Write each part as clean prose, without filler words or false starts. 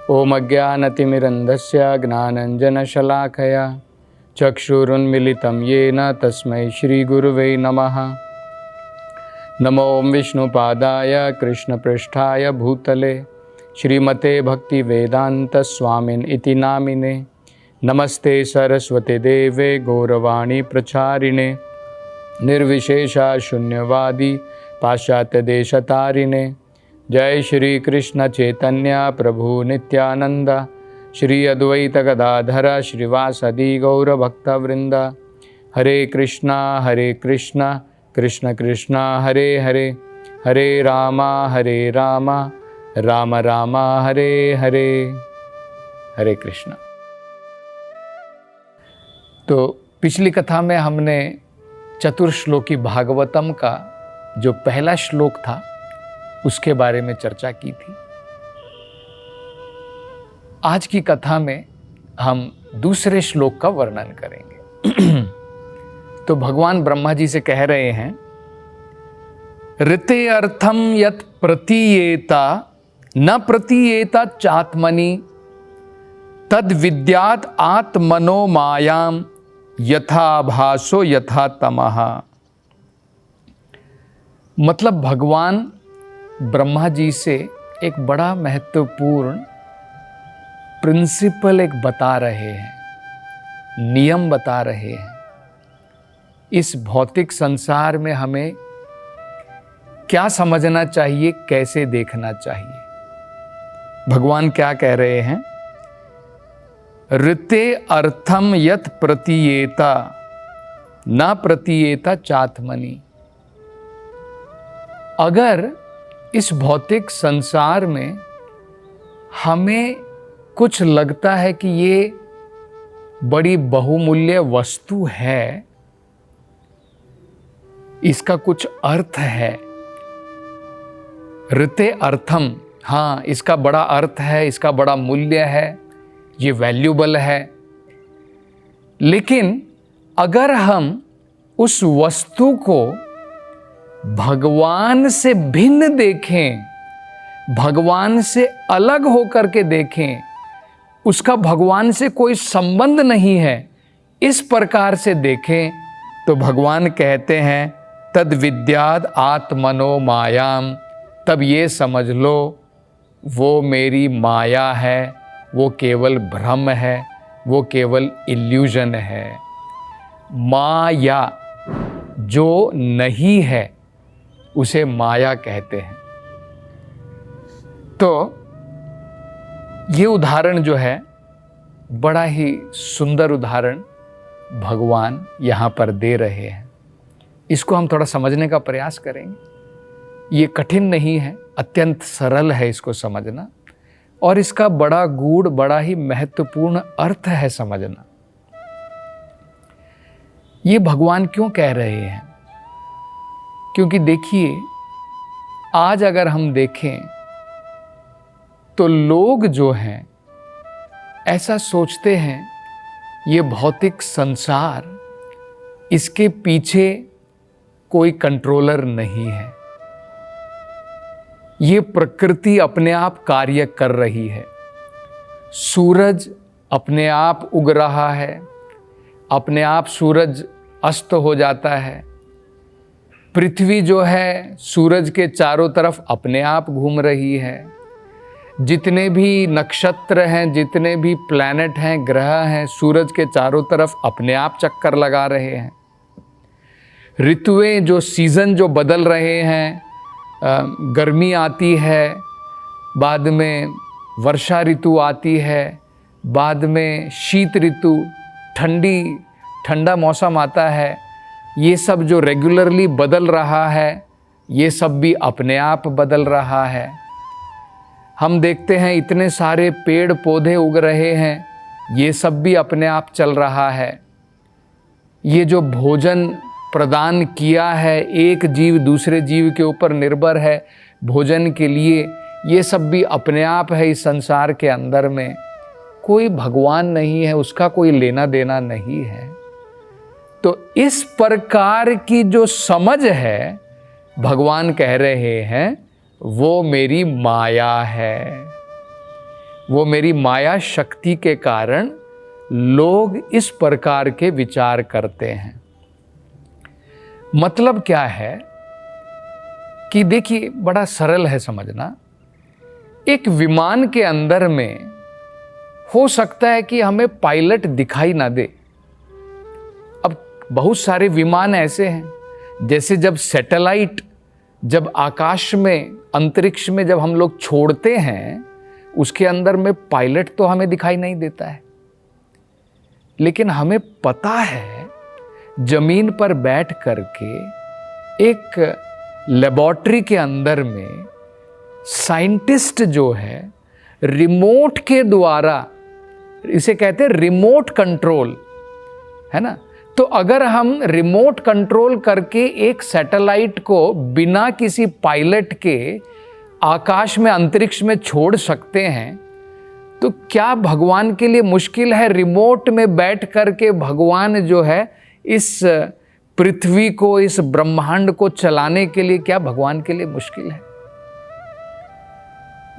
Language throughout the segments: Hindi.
ओम अज्ञानतिमिरन्धस्य ज्ञानञ्जनशलाकया चक्षुरुन्मिलितं येन तस्मै श्रीगुरुवे नमः। नमो विष्णुपादाय कृष्णपृष्ठाय भूतले श्रीमते भक्तिवेदान्तस्वामिन् इति नामिने। नमस्ते सरस्वती देवे गौरवाणी प्रचारिणे निर्विशेषा शून्यवादी पाश्चात्यदेशतारिणे। जय श्री कृष्ण चैतन्य प्रभु नित्यानंद श्री अद्वैत गदाधर श्रीवासदि गौरभक्तवृंद। हरे कृष्णा कृष्ण कृष्णा हरे हरे, हरे राम राम राम हरे हरे। हरे कृष्णा। तो पिछली कथा में हमने चतुर्श्लोकी भागवतम का जो पहला श्लोक था उसके बारे में चर्चा की थी। आज की कथा में हम दूसरे श्लोक का वर्णन करेंगे। तो भगवान ब्रह्मा जी से कह रहे हैं, ऋते अर्थम यत् प्रतीयेता न प्रतीयेता चात्मनि तद विद्यात आत्मनो मायाम यथा भासो यथा तमः। मतलब भगवान ब्रह्मा जी से एक बड़ा महत्वपूर्ण प्रिंसिपल एक बता रहे हैं, नियम बता रहे हैं। इस भौतिक संसार में हमें क्या समझना चाहिए, कैसे देखना चाहिए। भगवान क्या कह रहे हैं, ऋते अर्थम यत् प्रतीयेता न प्रतीयेता चात्मनि। अगर इस भौतिक संसार में हमें कुछ लगता है कि ये बड़ी बहुमूल्य वस्तु है, इसका कुछ अर्थ है, ऋते अर्थम, हाँ इसका बड़ा अर्थ है, इसका बड़ा मूल्य है, ये वैल्यूबल है। लेकिन अगर हम उस वस्तु को भगवान से भिन्न देखें, भगवान से अलग होकर के देखें, उसका भगवान से कोई संबंध नहीं है, इस प्रकार से देखें, तो भगवान कहते हैं तद विद्याद आत्मनो मायाम। तब ये समझ लो वो मेरी माया है, वो केवल भ्रम है, वो केवल इल्यूजन है। माया जो नहीं है उसे माया कहते हैं। तो ये उदाहरण जो है बड़ा ही सुंदर उदाहरण भगवान यहाँ पर दे रहे हैं। इसको हम थोड़ा समझने का प्रयास करेंगे। ये कठिन नहीं है, अत्यंत सरल है इसको समझना, और इसका बड़ा गूढ़, बड़ा ही महत्वपूर्ण अर्थ है समझना। ये भगवान क्यों कह रहे हैं? क्योंकि देखिए, आज अगर हम देखें तो लोग जो हैं ऐसा सोचते हैं ये भौतिक संसार, इसके पीछे कोई कंट्रोलर नहीं है, ये प्रकृति अपने आप कार्य कर रही है। सूरज अपने आप उग रहा है, अपने आप सूरज अस्त हो जाता है। पृथ्वी जो है सूरज के चारों तरफ अपने आप घूम रही है। जितने भी नक्षत्र हैं, जितने भी प्लैनेट हैं, ग्रह हैं, सूरज के चारों तरफ अपने आप चक्कर लगा रहे हैं। ऋतुएं जो सीज़न जो बदल रहे हैं, गर्मी आती है, बाद में वर्षा ऋतु आती है, बाद में शीत ऋतु, ठंडा मौसम आता है। ये सब जो रेगुलरली बदल रहा है, ये सब भी अपने आप बदल रहा है। हम देखते हैं इतने सारे पेड़ पौधे उग रहे हैं, ये सब भी अपने आप चल रहा है। ये जो भोजन प्रदान किया है, एक जीव दूसरे जीव के ऊपर निर्भर है भोजन के लिए, ये सब भी अपने आप है इस संसार के अंदर में। कोई भगवान नहीं है, उसका कोई लेना देना नहीं है। तो इस प्रकार की जो समझ है, भगवान कह रहे हैं वो मेरी माया है। वो मेरी माया शक्ति के कारण लोग इस प्रकार के विचार करते हैं। मतलब क्या है कि देखिए, बड़ा सरल है समझना। एक विमान के अंदर में हो सकता है कि हमें पायलट दिखाई ना दे। अब बहुत सारे विमान ऐसे हैं, जैसे जब सैटेलाइट जब आकाश में अंतरिक्ष में जब हम लोग छोड़ते हैं, उसके अंदर में पायलट तो हमें दिखाई नहीं देता है, लेकिन हमें पता है जमीन पर बैठ करके एक लेबोरेटरी के अंदर में साइंटिस्ट जो है रिमोट के द्वारा, इसे कहते हैं रिमोट कंट्रोल, है ना। तो अगर हम रिमोट कंट्रोल करके एक सैटेलाइट को बिना किसी पायलट के आकाश में अंतरिक्ष में छोड़ सकते हैं, तो क्या भगवान के लिए मुश्किल है रिमोट में बैठ करके भगवान जो है इस पृथ्वी को, इस ब्रह्मांड को चलाने के लिए क्या भगवान के लिए मुश्किल है?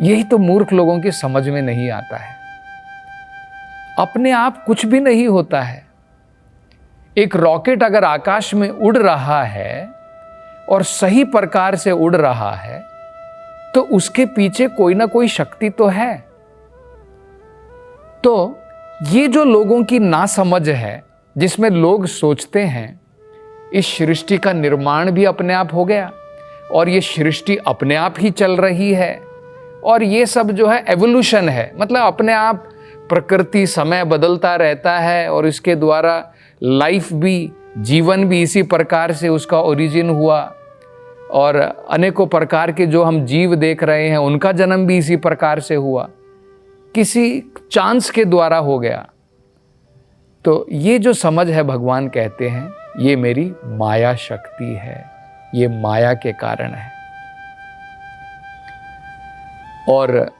यही तो मूर्ख लोगों की समझ में नहीं आता है। अपने आप कुछ भी नहीं होता है। एक रॉकेट अगर आकाश में उड़ रहा है और सही प्रकार से उड़ रहा है, तो उसके पीछे कोई ना कोई शक्ति तो है। तो ये जो लोगों की नासमझ है, जिसमें लोग सोचते हैं इस सृष्टि का निर्माण भी अपने आप हो गया और ये सृष्टि अपने आप ही चल रही है, और ये सब जो है एवोल्यूशन है, मतलब अपने आप प्रकृति समय बदलता रहता है और इसके द्वारा लाइफ भी, जीवन भी इसी प्रकार से उसका ओरिजिन हुआ, और अनेकों प्रकार के जो हम जीव देख रहे हैं उनका जन्म भी इसी प्रकार से हुआ, किसी चांस के द्वारा हो गया। तो ये जो समझ है, भगवान कहते हैं ये मेरी माया शक्ति है, ये माया के कारण है। और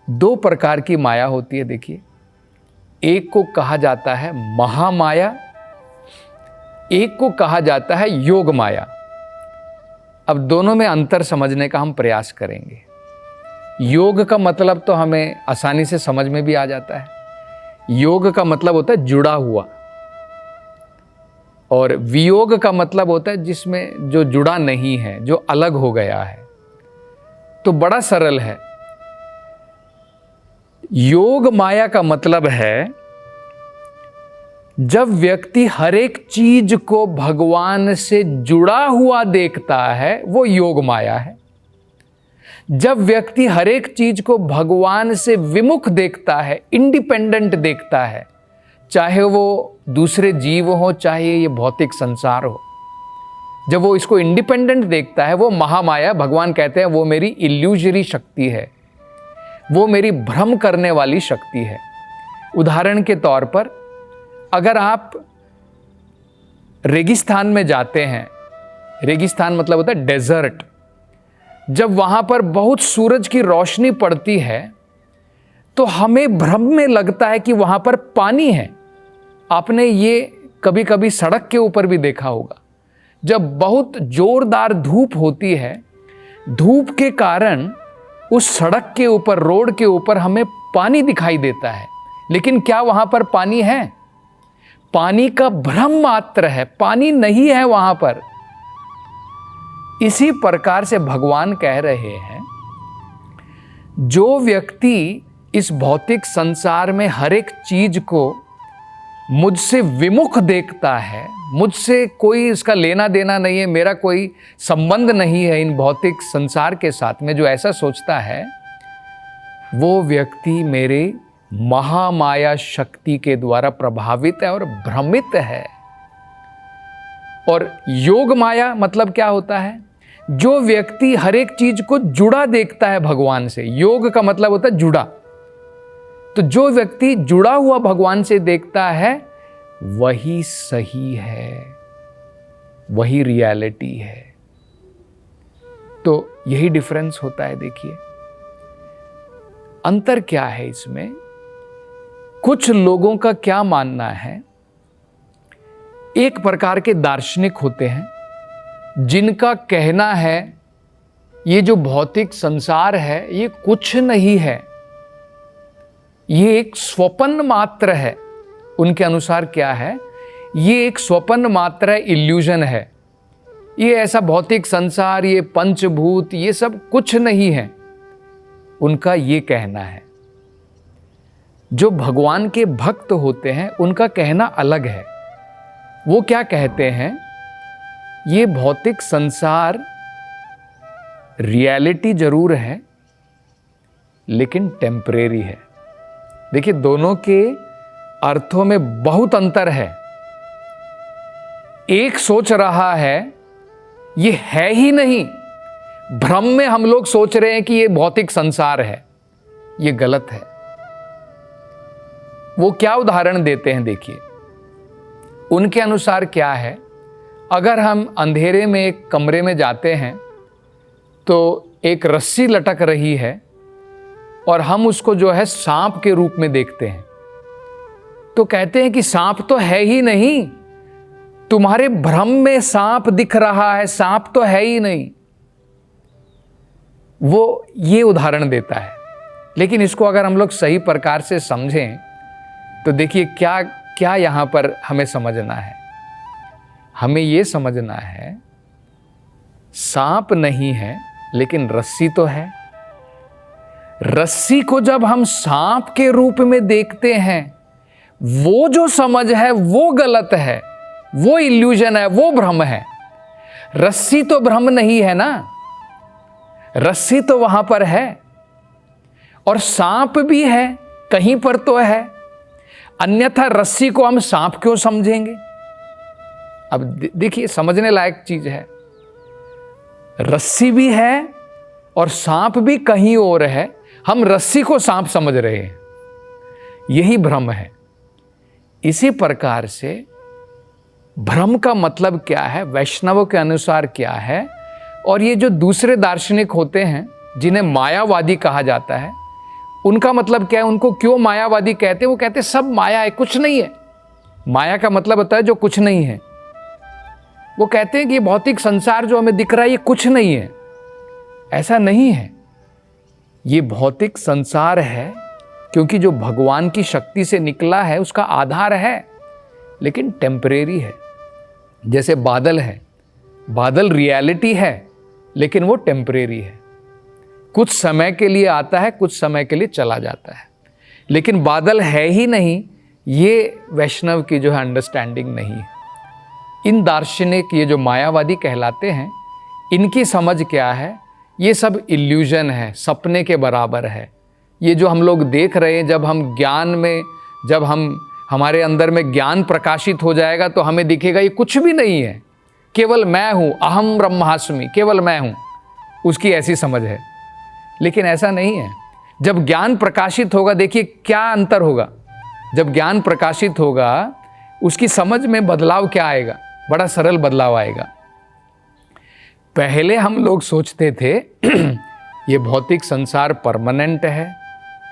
दो प्रकार की माया होती है। देखिए, एक को कहा जाता है महामाया, एक को कहा जाता है योग माया। अब दोनों में अंतर समझने का हम प्रयास करेंगे। योग का मतलब तो हमें आसानी से समझ में भी आ जाता है। योग का मतलब होता है जुड़ा हुआ, और वियोग का मतलब होता है जिसमें जो जुड़ा नहीं है, जो अलग हो गया है। तो बड़ा सरल है। योग माया का मतलब है जब व्यक्ति हर एक चीज को भगवान से जुड़ा हुआ देखता है, वो योग माया है। जब व्यक्ति हर एक चीज को भगवान से विमुख देखता है, इंडिपेंडेंट देखता है, चाहे वो दूसरे जीव हो, चाहे ये भौतिक संसार हो, जब वो इसको इंडिपेंडेंट देखता है, वो महामाया। भगवान कहते हैं वो मेरी इल्यूजरी शक्ति है, वो मेरी भ्रम करने वाली शक्ति है। उदाहरण के तौर पर, अगर आप रेगिस्तान में जाते हैं, रेगिस्तान मतलब होता है डेजर्ट, जब वहां पर बहुत सूरज की रोशनी पड़ती है तो हमें भ्रम में लगता है कि वहां पर पानी है। आपने ये कभी कभी सड़क के ऊपर भी देखा होगा, जब बहुत जोरदार धूप होती है, धूप के कारण उस सड़क के ऊपर, रोड के ऊपर हमें पानी दिखाई देता है, लेकिन क्या वहां पर पानी है? पानी का भ्रम मात्र है, पानी नहीं है वहां पर। इसी प्रकार से भगवान कह रहे हैं, जो व्यक्ति इस भौतिक संसार में हर एक चीज को मुझसे विमुख देखता है, मुझसे कोई इसका लेना देना नहीं है, मेरा कोई संबंध नहीं है इन भौतिक संसार के साथ में, जो ऐसा सोचता है, वो व्यक्ति मेरे महामाया शक्ति के द्वारा प्रभावित है और भ्रमित है। और योग माया मतलब क्या होता है? जो व्यक्ति हर एक चीज को जुड़ा देखता है भगवान से। योग का मतलब होता है जुड़ा। तो जो व्यक्ति जुड़ा हुआ भगवान से देखता है, वही सही है, वही रियलिटी है। तो यही डिफरेंस होता है। देखिए, अंतर क्या है इसमें? कुछ लोगों का क्या मानना है, एक प्रकार के दार्शनिक होते हैं जिनका कहना है ये जो भौतिक संसार है ये कुछ नहीं है, ये एक स्वप्न मात्र है। उनके अनुसार क्या है, ये एक स्वप्न मात्र है, इल्यूजन है। ये ऐसा भौतिक संसार, ये पंचभूत, ये सब कुछ नहीं है। उनका ये कहना है। जो भगवान के भक्त होते हैं उनका कहना अलग है। वो क्या कहते हैं, ये भौतिक संसार रियलिटी जरूर है लेकिन टेम्परेरी है। देखिए, दोनों के अर्थों में बहुत अंतर है। एक सोच रहा है ये है ही नहीं, भ्रम में हम लोग सोच रहे हैं कि ये भौतिक संसार है। ये गलत है। वो क्या उदाहरण देते हैं, देखिए। उनके अनुसार क्या है, अगर हम अंधेरे में एक कमरे में जाते हैं तो एक रस्सी लटक रही है और हम उसको जो है सांप के रूप में देखते हैं, तो कहते हैं कि सांप तो है ही नहीं, तुम्हारे भ्रम में सांप दिख रहा है, सांप तो है ही नहीं। वो ये उदाहरण देता है। लेकिन इसको अगर हम लोग सही प्रकार से समझें तो देखिए क्या क्या यहां पर हमें समझना है। हमें ये समझना है, सांप नहीं है लेकिन रस्सी तो है। रस्सी को जब हम सांप के रूप में देखते हैं, वो जो समझ है वो गलत है, वो इल्यूजन है, वो भ्रम है। रस्सी तो भ्रम नहीं है ना, रस्सी तो वहां पर है और सांप भी है, कहीं पर तो है। अन्यथा रस्सी को हम सांप क्यों समझेंगे? अब देखिए, समझने लायक चीज है। रस्सी भी है और सांप भी कहीं और है, हम रस्सी को सांप समझ रहे हैं। यही भ्रम है। इसी प्रकार से भ्रम का मतलब क्या है, वैष्णवों के अनुसार क्या है, और ये जो दूसरे दार्शनिक होते हैं जिन्हें मायावादी कहा जाता है, उनका मतलब क्या है, उनको क्यों मायावादी कहते हैं? वो कहते हैं सब माया है, कुछ नहीं है। माया का मतलब होता है जो कुछ नहीं है। वो कहते हैं कि ये भौतिक संसार जो हमें दिख रहा है ये कुछ नहीं है। ऐसा नहीं है, ये भौतिक संसार है क्योंकि जो भगवान की शक्ति से निकला है उसका आधार है, लेकिन टेम्परेरी है। जैसे बादल है, बादल रियलिटी है लेकिन वो टेम्परेरी है। कुछ समय के लिए आता है, कुछ समय के लिए चला जाता है, लेकिन बादल है ही नहीं। ये वैष्णव की जो है अंडरस्टैंडिंग नहीं है। इन दार्शनिक, ये जो मायावादी कहलाते हैं, इनकी समझ क्या है, ये सब इल्यूजन है, सपने के बराबर है। ये जो हम लोग देख रहे हैं, जब हम ज्ञान में, जब हमारे अंदर में ज्ञान प्रकाशित हो जाएगा तो हमें दिखेगा ये कुछ भी नहीं है, केवल मैं हूँ, अहम ब्रह्मास्मि, केवल मैं हूँ। उसकी ऐसी समझ है, लेकिन ऐसा नहीं है। जब ज्ञान प्रकाशित होगा, देखिए क्या अंतर होगा। जब ज्ञान प्रकाशित होगा, उसकी समझ में बदलाव क्या आएगा? बड़ा सरल बदलाव आएगा। पहले हम लोग सोचते थे ये भौतिक संसार परमानेंट है,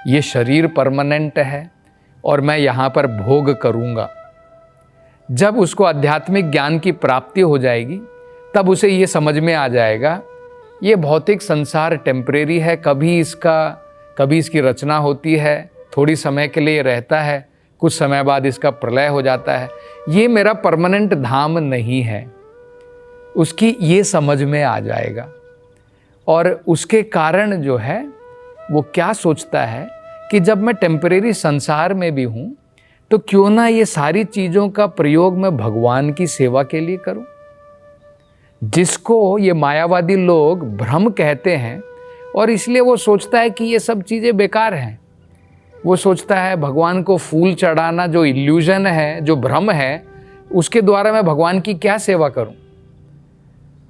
ये शरीर परमानेंट है और मैं यहाँ पर भोग करूँगा। जब उसको आध्यात्मिक ज्ञान की प्राप्ति हो जाएगी तब उसे ये समझ में आ जाएगा ये भौतिक संसार टेम्परेरी है। कभी इसकी रचना होती है, थोड़ी समय के लिए रहता है, कुछ समय बाद इसका प्रलय हो जाता है। ये मेरा परमानेंट धाम नहीं है। उसकी ये समझ में आ जाएगा और उसके कारण जो है वो क्या सोचता है कि जब मैं टेम्परेरी संसार में भी हूँ तो क्यों ना ये सारी चीज़ों का प्रयोग मैं भगवान की सेवा के लिए करूँ। जिसको ये मायावादी लोग भ्रम कहते हैं, और इसलिए वो सोचता है कि ये सब चीज़ें बेकार हैं। वो सोचता है भगवान को फूल चढ़ाना जो इल्यूजन है, जो भ्रम है, उसके द्वारा मैं भगवान की क्या सेवा करूं।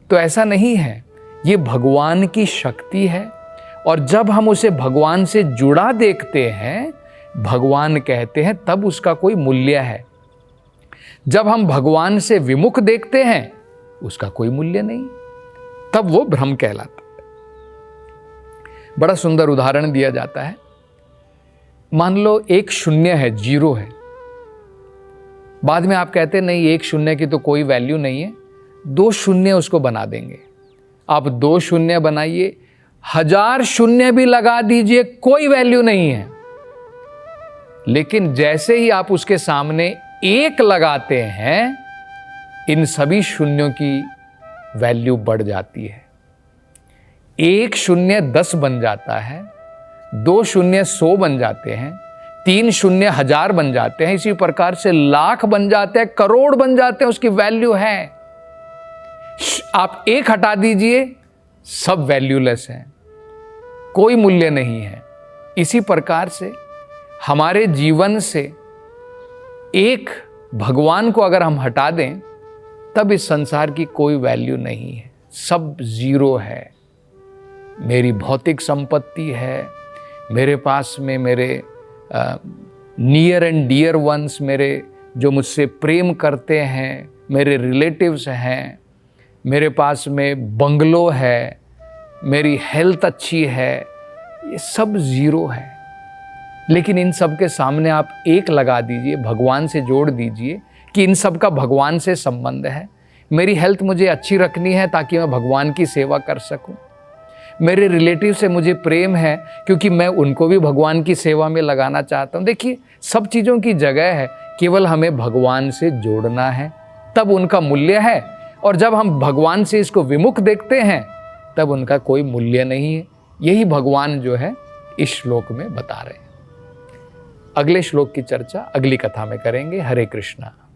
तो ऐसा नहीं है, ये भगवान की शक्ति है और जब हम उसे भगवान से जुड़ा देखते हैं, भगवान कहते हैं, तब उसका कोई मूल्य है। जब हम भगवान से विमुख देखते हैं, उसका कोई मूल्य नहीं, तब वो भ्रम कहलाता है। बड़ा सुंदर उदाहरण दिया जाता है। मान लो एक शून्य है, जीरो है। बाद में आप कहते हैं नहीं, एक शून्य की तो कोई वैल्यू नहीं है, 2 शून्य उसको बना देंगे। आप 2 शून्य बनाइए, 1000 शून्य भी लगा दीजिए, कोई वैल्यू नहीं है। लेकिन जैसे ही आप उसके सामने एक लगाते हैं, इन सभी शून्यों की वैल्यू बढ़ जाती है। 1 शून्य 10 बन जाता है, 2 शून्य 100 बन जाते हैं, 3 शून्य 1000 बन जाते हैं, इसी प्रकार से लाख बन जाते हैं, करोड़ बन जाते हैं, उसकी वैल्यू है। आप एक हटा दीजिए, सब वैल्यूलेस हैं, कोई मूल्य नहीं है। इसी प्रकार से हमारे जीवन से एक भगवान को अगर हम हटा दें, तब इस संसार की कोई वैल्यू नहीं है, सब जीरो है। मेरी भौतिक संपत्ति है, मेरे पास में मेरे नियर एंड डियर वंस, मेरे जो मुझसे प्रेम करते हैं, मेरे रिलेटिव्स हैं, मेरे पास में बंगलो है, मेरी हेल्थ अच्छी है, ये सब जीरो है। लेकिन इन सब के सामने आप एक लगा दीजिए, भगवान से जोड़ दीजिए कि इन सब का भगवान से संबंध है। मेरी हेल्थ मुझे अच्छी रखनी है ताकि मैं भगवान की सेवा कर सकूं। मेरे रिलेटिव से मुझे प्रेम है क्योंकि मैं उनको भी भगवान की सेवा में लगाना चाहता हूं। देखिए, सब चीज़ों की जगह है, केवल हमें भगवान से जोड़ना है, तब उनका मूल्य है। और जब हम भगवान से इसको विमुख देखते हैं, तब उनका कोई मूल्य नहीं है। यही भगवान जो है इस श्लोक में बता रहे हैं। अगले श्लोक की चर्चा अगली कथा में करेंगे। हरे कृष्णा।